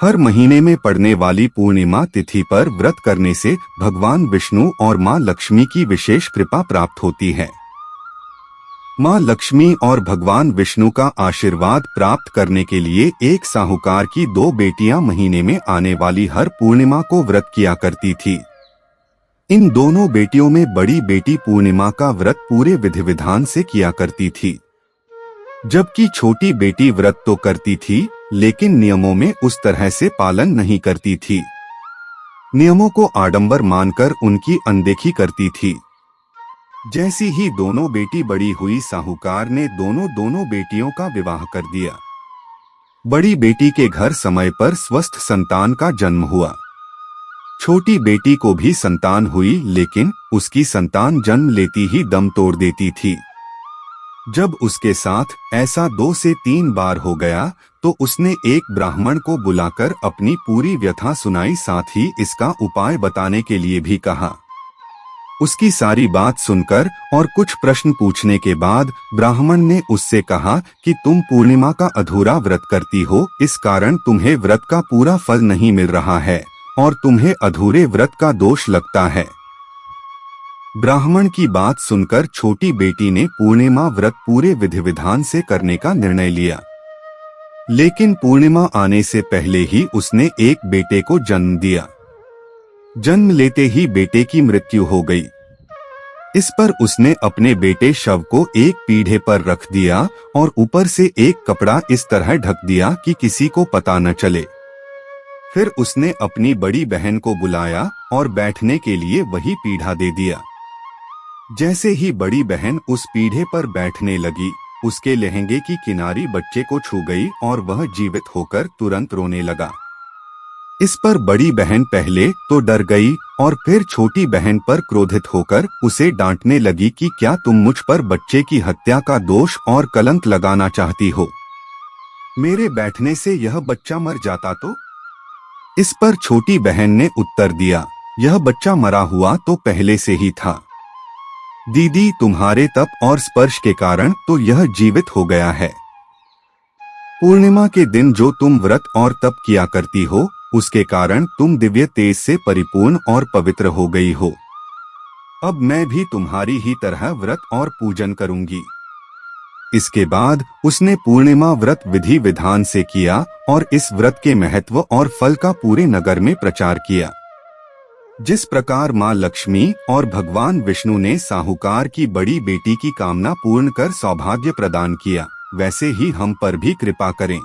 हर महीने में पड़ने वाली पूर्णिमा तिथि पर व्रत करने से भगवान विष्णु और मां लक्ष्मी की विशेष कृपा प्राप्त होती है। मां लक्ष्मी और भगवान विष्णु का आशीर्वाद प्राप्त करने के लिए एक साहूकार की 2 बेटियां महीने में आने वाली हर पूर्णिमा को व्रत किया करती थी। इन दोनों बेटियों में बड़ी बेटी पूर्णिमा का व्रत पूरे विधि विधान से किया करती थी, जबकि छोटी बेटी व्रत तो करती थी लेकिन नियमों में उस तरह से पालन नहीं करती थी। नियमों को आडंबर मानकर उनकी अनदेखी करती थी। जैसी ही दोनों बेटी बड़ी हुई, साहूकार ने दोनों बेटियों का विवाह कर दिया। बड़ी बेटी के घर समय पर स्वस्थ संतान का जन्म हुआ। छोटी बेटी को भी संतान हुई, लेकिन उसकी संतान जन्म लेती ही दम तोड़ देती थी। जब उसके साथ ऐसा 2 से 3 बार हो गया तो उसने एक ब्राह्मण को बुलाकर अपनी पूरी व्यथा सुनाई, साथ ही इसका उपाय बताने के लिए भी कहा। उसकी सारी बात सुनकर और कुछ प्रश्न पूछने के बाद ब्राह्मण ने उससे कहा कि तुम पूर्णिमा का अधूरा व्रत करती हो, इस कारण तुम्हें व्रत का पूरा फल नहीं मिल रहा है और तुम्हें अधूरे व्रत का दोष लगता है। ब्राह्मण की बात सुनकर छोटी बेटी ने पूर्णिमा व्रत पूरे विधि विधान से करने का निर्णय लिया, लेकिन पूर्णिमा आने से पहले ही उसने एक बेटे को जन्म दिया। जन्म लेते ही बेटे की मृत्यु हो गई। इस पर उसने अपने बेटे शव को एक पीढ़े पर रख दिया और ऊपर से एक कपड़ा इस तरह ढक दिया कि किसी को पता न चले। फिर उसने अपनी बड़ी बहन को बुलाया और बैठने के लिए वही पीढ़ा दे दिया। जैसे ही बड़ी बहन उस पीढ़े पर बैठने लगी, उसके लहंगे की किनारी बच्चे को छू गई और वह जीवित होकर तुरंत रोने लगा। इस पर बड़ी बहन पहले तो डर गई और फिर छोटी बहन पर क्रोधित होकर उसे डांटने लगी कि क्या तुम मुझ पर बच्चे की हत्या का दोष और कलंक लगाना चाहती हो? मेरे बैठने से यह बच्चा मर जाता तो? इस पर छोटी बहन ने उत्तर दिया, यह बच्चा मरा हुआ तो पहले से ही था दीदी, तुम्हारे तप और स्पर्श के कारण तो यह जीवित हो गया है। पूर्णिमा के दिन जो तुम व्रत और तप किया करती हो, उसके कारण तुम दिव्य तेज से परिपूर्ण और पवित्र हो गई हो। अब मैं भी तुम्हारी ही तरह व्रत और पूजन करूंगी। इसके बाद उसने पूर्णिमा व्रत विधि विधान से किया और इस व्रत के महत्व और फल का पूरे नगर में प्रचार किया। जिस प्रकार मां लक्ष्मी और भगवान विष्णु ने साहूकार की बड़ी बेटी की कामना पूर्ण कर सौभाग्य प्रदान किया, वैसे ही हम पर भी कृपा करें।